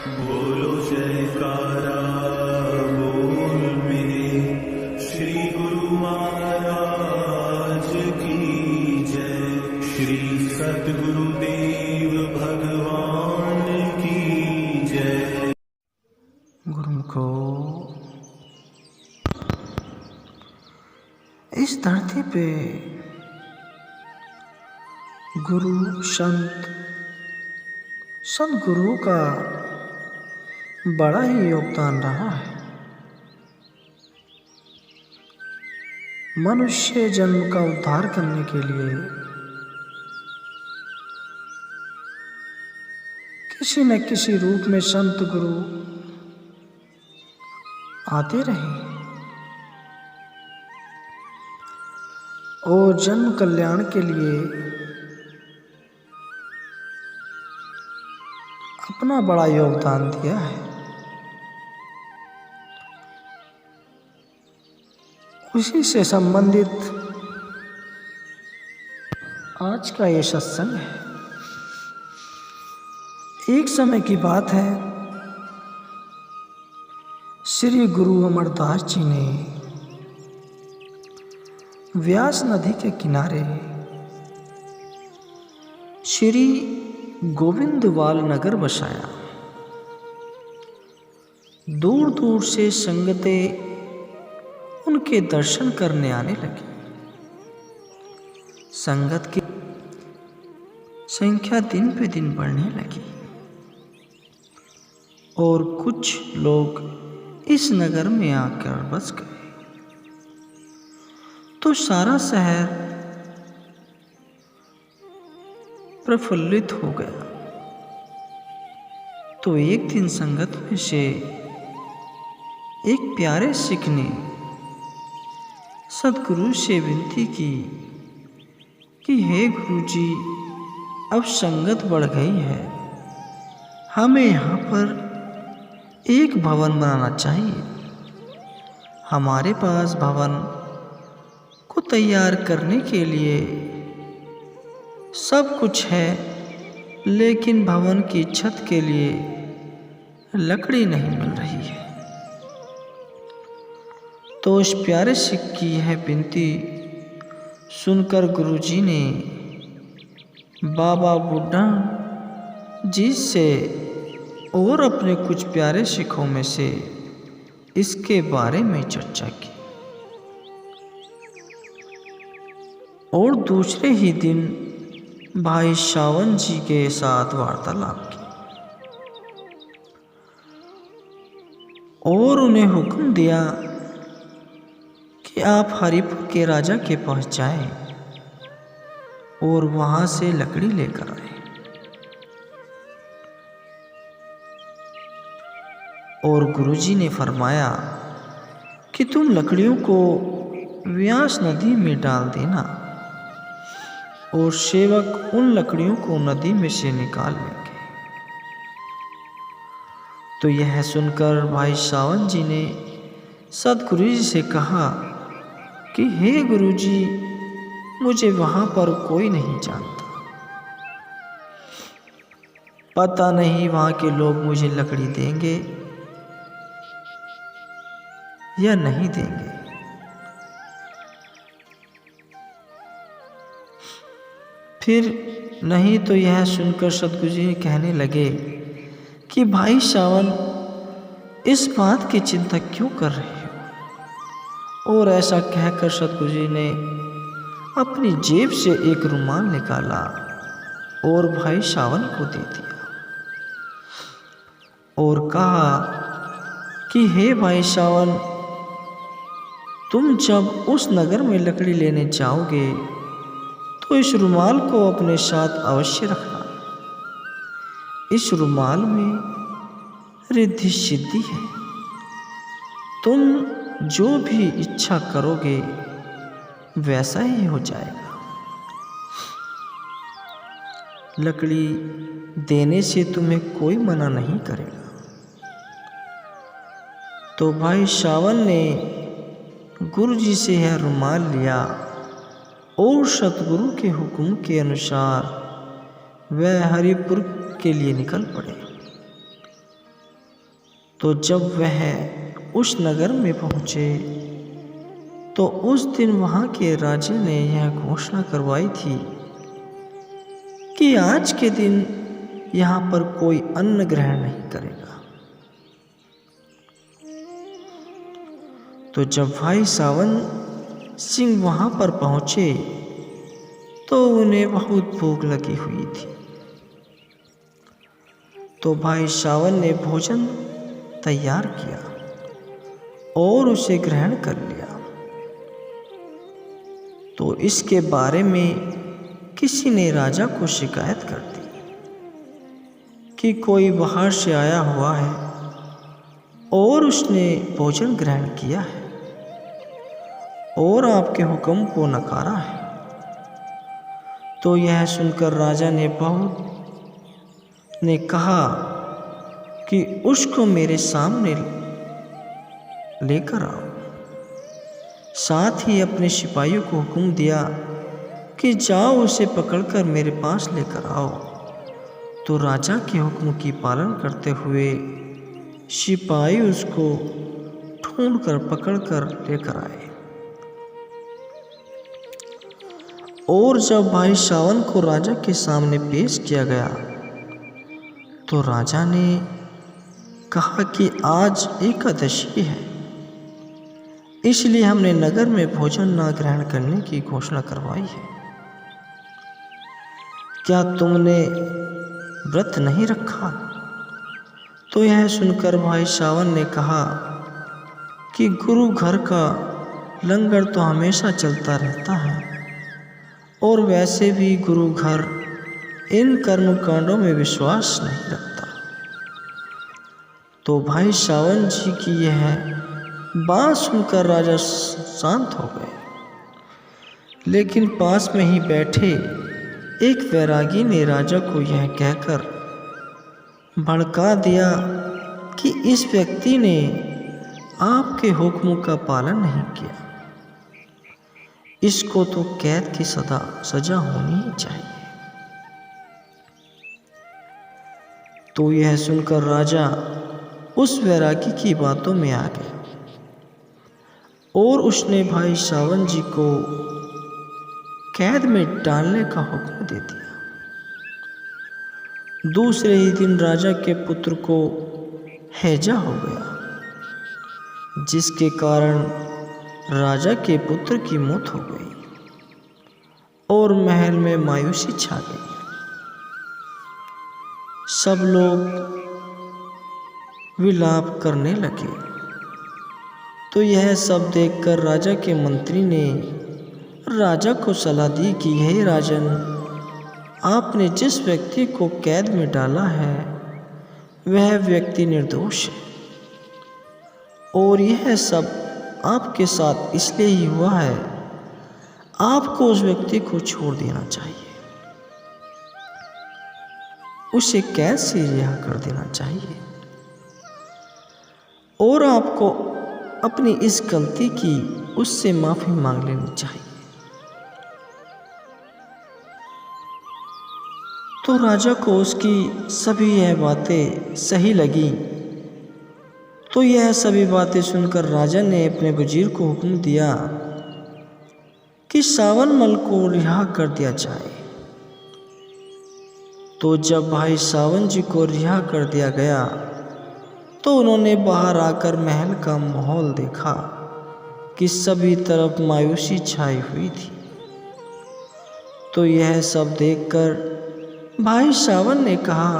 बोलो जयकारा बोल मेरे श्री गुरु महाराज की जय। श्री सतगुरुदेव भगवान की जय। गुरुमुखो, इस धरती पे गुरु संत गुरुओं का बड़ा ही योगदान रहा है। मनुष्य जन्म का उद्धार करने के लिए किसी न किसी रूप में संत गुरु आते रहे और जन्म कल्याण के लिए अपना बड़ा योगदान दिया है। उसी से संबंधित आज का ये सत्संग है। एक समय की बात है, श्री गुरु अमरदास जी ने व्यास नदी के किनारे श्री गोविंदवाल नगर बसाया। दूर दूर से संगतें उनके दर्शन करने आने लगी। संगत की संख्या दिन पे दिन बढ़ने लगी और कुछ लोग इस नगर में आकर बस गए तो सारा शहर प्रफुल्लित हो गया। तो एक दिन संगत में से एक प्यारे सिख ने सदगुरु से विनती की कि हे गुरुजी, अब संगत बढ़ गई है, हमें यहाँ पर एक भवन बनाना चाहिए। हमारे पास भवन को तैयार करने के लिए सब कुछ है, लेकिन भवन की छत के लिए लकड़ी नहीं मिल रही है। तो उस प्यारे सिख की यह विनती सुनकर गुरुजी ने बाबा बुड्ढा जी से और अपने कुछ प्यारे सिखों में से इसके बारे में चर्चा की और दूसरे ही दिन भाई सावन जी के साथ वार्तालाप की और उन्हें हुक्म दिया कि आप हरिपुर के राजा के पास जाएं और वहां से लकड़ी लेकर आए। और गुरुजी ने फरमाया कि तुम लकड़ियों को व्यास नदी में डाल देना और सेवक उन लकड़ियों को नदी में से निकाल लेंगे। तो यह सुनकर भाई सावन जी ने सदगुरु जी से कहा कि हे गुरुजी, मुझे वहां पर कोई नहीं जानता, पता नहीं वहां के लोग मुझे लकड़ी देंगे या नहीं देंगे। फिर नहीं तो यह सुनकर सदगुरु जी कहने लगे कि भाई सावन, इस बात की चिंता क्यों कर रहे हो? और ऐसा कहकर सदगुरु जी ने अपनी जेब से एक रुमाल निकाला और भाई सावन को दे दिया और कहा कि हे भाई सावन, तुम जब उस नगर में लकड़ी लेने जाओगे तो इस रुमाल को अपने साथ अवश्य रखना। इस रुमाल में रिद्धि सिद्धि है, तुम जो भी इच्छा करोगे वैसा ही हो जाएगा। लकड़ी देने से तुम्हें कोई मना नहीं करेगा। तो भाई सावन ने गुरु जी से यह रुमाल लिया और सतगुरु के हुक्म के अनुसार वह हरिपुर के लिए निकल पड़े। तो जब वह उस नगर में पहुँचे तो उस दिन वहाँ के राजे ने यह घोषणा करवाई थी कि आज के दिन यहाँ पर कोई अन्न ग्रहण नहीं करेगा। तो जब भाई सावन सिंह वहाँ पर पहुँचे तो उन्हें बहुत भूख लगी हुई थी। तो भाई सावन ने भोजन तैयार किया और उसे ग्रहण कर लिया। तो इसके बारे में किसी ने राजा को शिकायत कर दी कि कोई बाहर से आया हुआ है और उसने भोजन ग्रहण किया है और आपके हुक्म को नकारा है। तो यह सुनकर राजा ने कहा कि उसको मेरे सामने लेकर आओ। साथ ही अपने सिपाहियों को हुक्म दिया कि जाओ उसे पकड़कर मेरे पास लेकर आओ। तो राजा के हुक्म की पालन करते हुए सिपाही उसको ढूंढकर पकड़कर लेकर आए। और जब भाई सावन को राजा के सामने पेश किया गया तो राजा ने कहा कि आज एकादशी है, इसलिए हमने नगर में भोजन न ग्रहण करने की घोषणा करवाई है। क्या तुमने व्रत नहीं रखा? तो यह सुनकर भाई सावन ने कहा कि गुरु घर का लंगर तो हमेशा चलता रहता है और वैसे भी गुरु घर इन कर्मकांडों में विश्वास नहीं रखता। तो भाई सावन जी की यह बात सुनकर राजा शांत हो गए। लेकिन पास में ही बैठे एक वैरागी ने राजा को यह कहकर भड़का दिया कि इस व्यक्ति ने आपके हुक्म का पालन नहीं किया, इसको तो कैद की सजा होनी ही चाहिए। तो यह सुनकर राजा उस वैरागी की बातों में आ गया और उसने भाई सावन जी को कैद में डालने का हुक्म दे दिया। दूसरे ही दिन राजा के पुत्र को हैजा हो गया, जिसके कारण राजा के पुत्र की मौत हो गई और महल में मायूसी छा गई। सब लोग विलाप करने लगे। तो यह सब देखकर राजा के मंत्री ने राजा को सलाह दी कि हे राजन, आपने जिस व्यक्ति को कैद में डाला है वह व्यक्ति निर्दोष है और यह सब आपके साथ इसलिए ही हुआ है। आपको उस व्यक्ति को छोड़ देना चाहिए, उसे कैद से रिहा कर देना चाहिए और आपको अपनी इस गलती की उससे माफ़ी मांग लेनी चाहिए। तो राजा को उसकी सभी यह बातें सही लगी। तो यह सभी बातें सुनकर राजा ने अपने वजीर को हुक्म दिया कि सावन मल को रिहा कर दिया जाए। तो जब भाई सावन जी को रिहा कर दिया गया तो उन्होंने बाहर आकर महल का माहौल देखा कि सभी तरफ मायूसी छाई हुई थी। तो यह सब देखकर भाई सावन ने कहा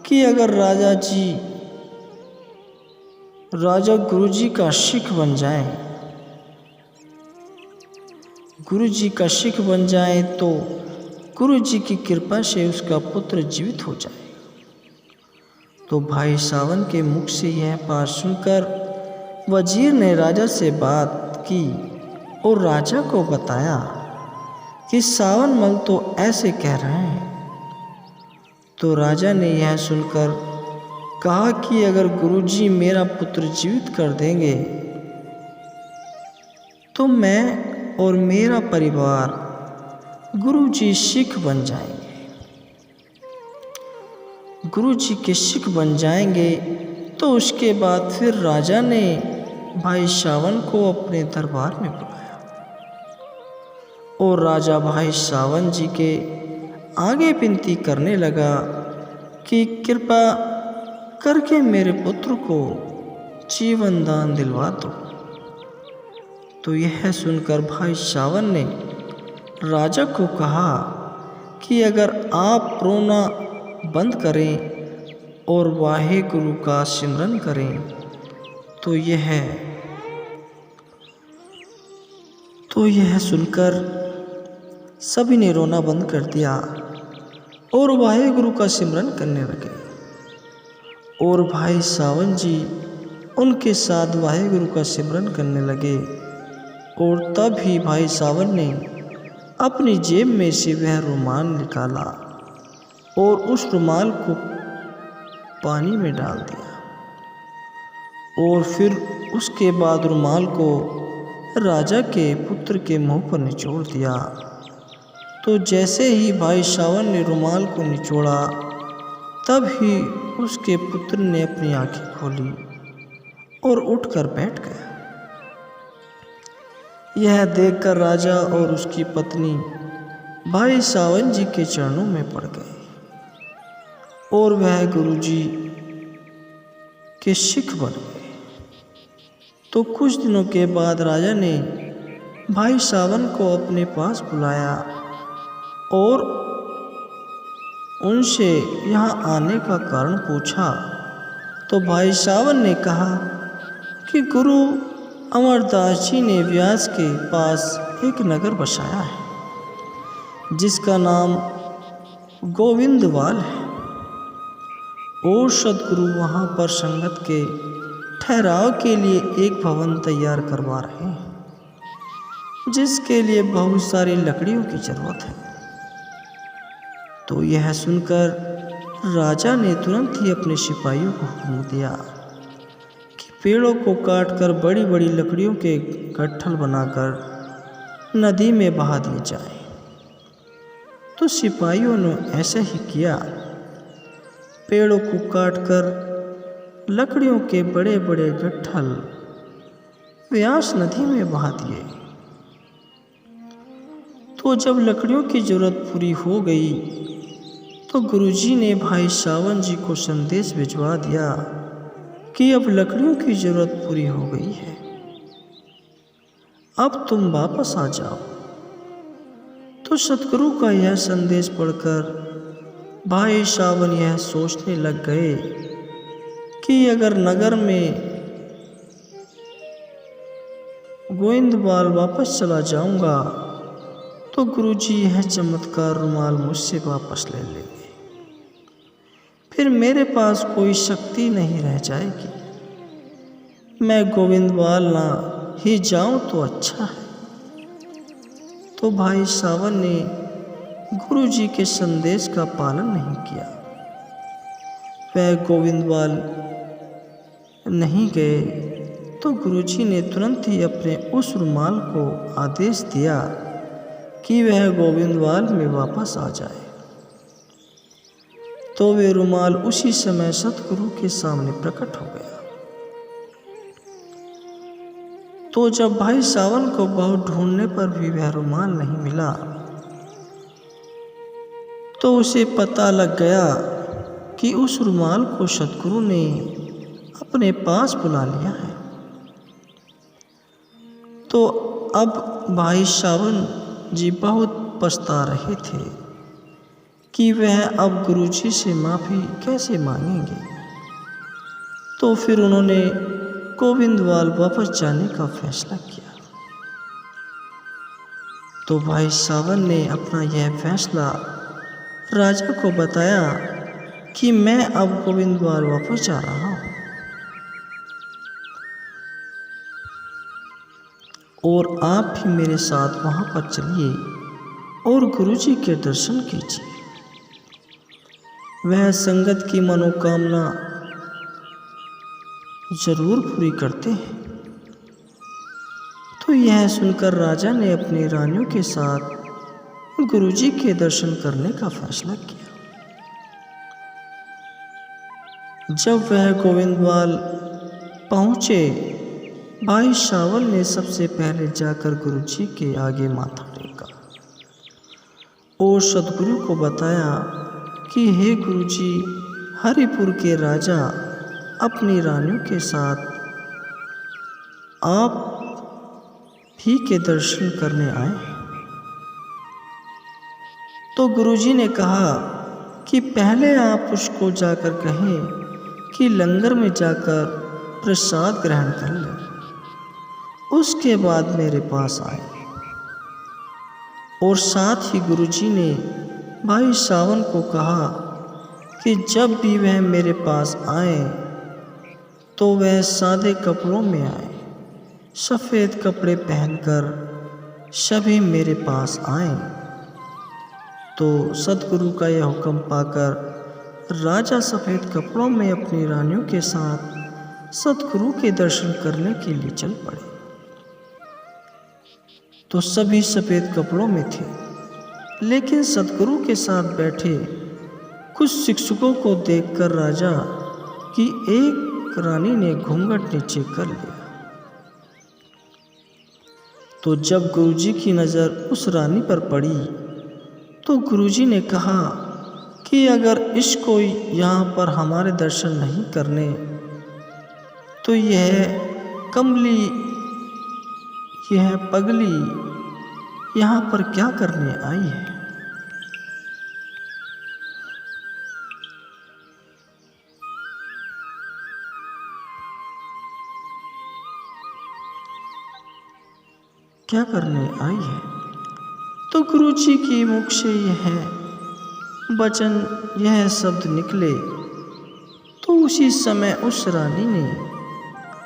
कि अगर राजा गुरुजी का सिख बन जाए, गुरुजी का सिख बन जाए तो गुरुजी की कृपा से उसका पुत्र जीवित हो जाए। तो भाई सावन के मुख से यह बात सुनकर वजीर ने राजा से बात की और राजा को बताया कि सावन मल तो ऐसे कह रहे हैं। तो राजा ने यह सुनकर कहा कि अगर गुरुजी मेरा पुत्र जीवित कर देंगे तो मैं और मेरा परिवार गुरुजी सिख बन जाएंगे। गुरुजी के सिख बन जाएंगे तो उसके बाद फिर राजा ने भाई सावन को अपने दरबार में बुलाया और राजा भाई सावन जी के आगे विनती करने लगा कि कृपा करके मेरे पुत्र को जीवन दान दिलवा दो। तो यह सुनकर भाई सावन ने राजा को कहा कि अगर आप रोना बंद करें और वाहे गुरु का सिमरन करें तो यह सुनकर सभी ने रोना बंद कर दिया और वाहे गुरु का सिमरन करने लगे। और भाई सावन जी उनके साथ वाहे गुरु का सिमरन करने लगे। और तब ही भाई सावन ने अपनी जेब में से वह रुमाल निकाला और उस रुमाल को पानी में डाल दिया और फिर उसके बाद रुमाल को राजा के पुत्र के मुंह पर निचोड़ दिया। तो जैसे ही भाई सावन ने रुमाल को निचोड़ा तब ही उसके पुत्र ने अपनी आंखें खोली और उठकर बैठ गया। यह देखकर राजा और उसकी पत्नी भाई सावन जी के चरणों में पड़ गए और वह गुरुजी के सिख बन गए। तो कुछ दिनों के बाद राजा ने भाई सावन को अपने पास बुलाया और उनसे यहाँ आने का कारण पूछा। तो भाई सावन ने कहा कि गुरु अमरदास जी ने व्यास के पास एक नगर बसाया है जिसका नाम गोविंदवाल है और सदगुरु वहाँ पर संगत के ठहराव के लिए एक भवन तैयार करवा रहे हैं जिसके लिए बहुत सारी लकड़ियों की जरूरत है। तो यह सुनकर राजा ने तुरंत ही अपने सिपाहियों को हुक्म दिया कि पेड़ों को काटकर बड़ी बड़ी लकड़ियों के गट्ठल बनाकर नदी में बहा दिए जाए। तो सिपाहियों ने ऐसा ही किया। पेड़ों को काटकर लकड़ियों के बड़े बड़े गट्ठल व्यास नदी में बहा दिए। तो जब लकड़ियों की जरूरत पूरी हो गई तो गुरुजी ने भाई सावन जी को संदेश भिजवा दिया कि अब लकड़ियों की जरूरत पूरी हो गई है, अब तुम वापस आ जाओ। तो सतगुरु का यह संदेश पढ़कर भाई सावन यह सोचने लग गए कि अगर नगर में गोविंदवाल वापस चला जाऊंगा तो गुरुजी यह चमत्कार रुमाल मुझसे वापस ले लेंगे, फिर मेरे पास कोई शक्ति नहीं रह जाएगी। मैं गोविंदवाल ना ही जाऊं तो अच्छा है। तो भाई सावन ने गुरुजी के संदेश का पालन नहीं किया। वह गोविंदवाल नहीं गए तो गुरुजी ने तुरंत ही अपने उस रुमाल को आदेश दिया कि वह गोविंदवाल में वापस आ जाए। तो वे रुमाल उसी समय सतगुरु के सामने प्रकट हो गया। तो जब भाई सावन को बहुत ढूंढने पर भी वह रुमाल नहीं मिला तो उसे पता लग गया कि उस रुमाल को सतगुरु ने अपने पास बुला लिया है। तो अब भाई सावन जी बहुत पछता रहे थे कि वह अब गुरुजी से माफ़ी कैसे मांगेंगे। तो फिर उन्होंने गोविंदवाल वापस जाने का फैसला किया। तो भाई सावन ने अपना यह फैसला राजा को बताया कि मैं अब गोविंदवाल वापस जा रहा हूँ और आप भी मेरे साथ वहाँ पर चलिए और गुरुजी के दर्शन कीजिए। वह संगत की मनोकामना जरूर पूरी करते हैं। तो यह सुनकर राजा ने अपनी रानियों के साथ गुरुजी के दर्शन करने का फैसला किया। जब वह गोविंदवाल पहुँचे, भाई शावल ने सबसे पहले जाकर गुरुजी के आगे माथा टेका और सदगुरु को बताया कि हे गुरुजी, हरिपुर के राजा अपनी रानियों के साथ आप ही के दर्शन करने आए हैं। तो गुरुजी ने कहा कि पहले आप उसको जाकर कहें कि लंगर में जाकर प्रसाद ग्रहण कर ले, उसके बाद मेरे पास आए। और साथ ही गुरुजी ने भाई सावन को कहा कि जब भी वह मेरे पास आए तो वह सादे कपड़ों में आए, सफ़ेद कपड़े पहनकर सभी मेरे पास आए। तो सतगुरु का यह हुक्म पाकर राजा सफ़ेद कपड़ों में अपनी रानियों के साथ सतगुरु के दर्शन करने के लिए चल पड़े। तो सभी सफ़ेद कपड़ों में थे, लेकिन सतगुरु के साथ बैठे कुछ शिक्षकों को देखकर राजा की एक रानी ने घूंघट नीचे कर लिया। तो जब गुरुजी की नज़र उस रानी पर पड़ी तो गुरुजी ने कहा कि अगर इसको यहाँ पर हमारे दर्शन नहीं करने तो यह कमली, यह पगली यहाँ पर क्या करने आई है। क्या करने आई है। तो गुरुजी की मुख से यह वचन, यह शब्द निकले तो उसी समय उस रानी ने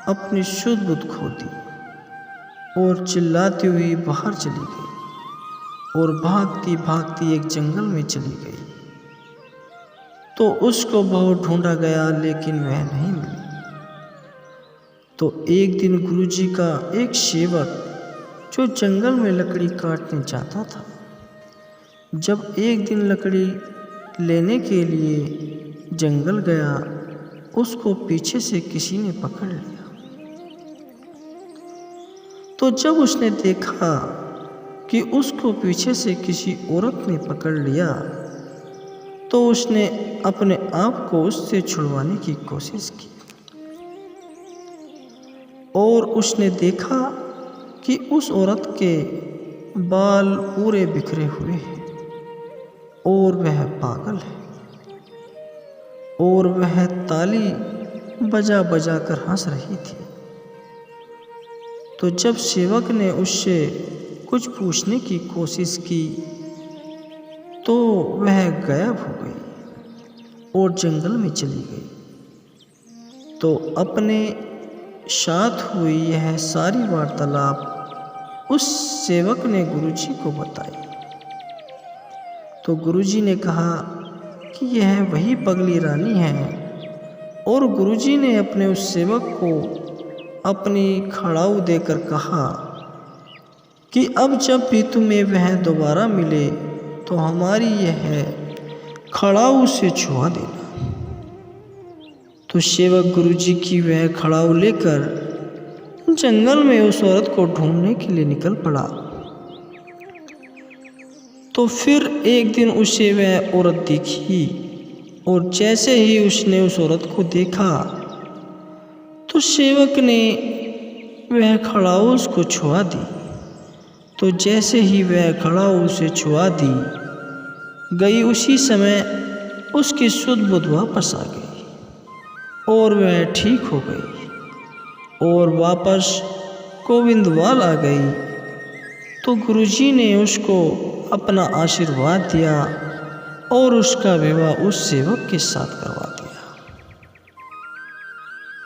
अपनी शुद्ध बुद्ध खो दी और चिल्लाती हुई बाहर चली गई और भागती भागती एक जंगल में चली गई। तो उसको बहुत ढूंढा गया, लेकिन वह नहीं मिली। तो एक दिन गुरुजी का एक सेवक जो जंगल में लकड़ी काटने जाता था, जब एक दिन लकड़ी लेने के लिए जंगल गया, उसको पीछे से किसी ने पकड़ लिया। तो जब उसने देखा कि उसको पीछे से किसी औरत ने पकड़ लिया, तो उसने अपने आप को उससे छुड़वाने की कोशिश की और उसने देखा कि उस औरत के बाल पूरे बिखरे हुए हैं और वह पागल है और वह ताली बजा बजा कर हंस रही थी। तो जब सेवक ने उससे कुछ पूछने की कोशिश की तो वह गायब हो गई और जंगल में चली गई। तो अपने साथ हुई यह सारी वार्तालाप उस सेवक ने गुरुजी को बताई। तो गुरुजी ने कहा कि यह वही पगली रानी है और गुरुजी ने अपने उस सेवक को अपनी खड़ाऊ देकर कहा कि अब जब भी तुम्हें वह दोबारा मिले तो हमारी यह खड़ाऊ से छुआ देना। तो सेवक गुरुजी की वह खड़ाऊ लेकर जंगल में उस औरत को ढूंढने के लिए निकल पड़ा। तो फिर एक दिन उसे वह औरत दिखी और जैसे ही उसने उस औरत को देखा तो सेवक ने वह खड़ाऊ उसको छुआ दी। तो जैसे ही वह खड़ाऊ उसे छुआ दी गई, उसी समय उसकी शुद्ध बुद्ध वापस आ गई और वह ठीक हो गई और वापस गोविंदवाल आ गई। तो गुरुजी ने उसको अपना आशीर्वाद दिया और उसका विवाह उस सेवक के साथ करवा दिया।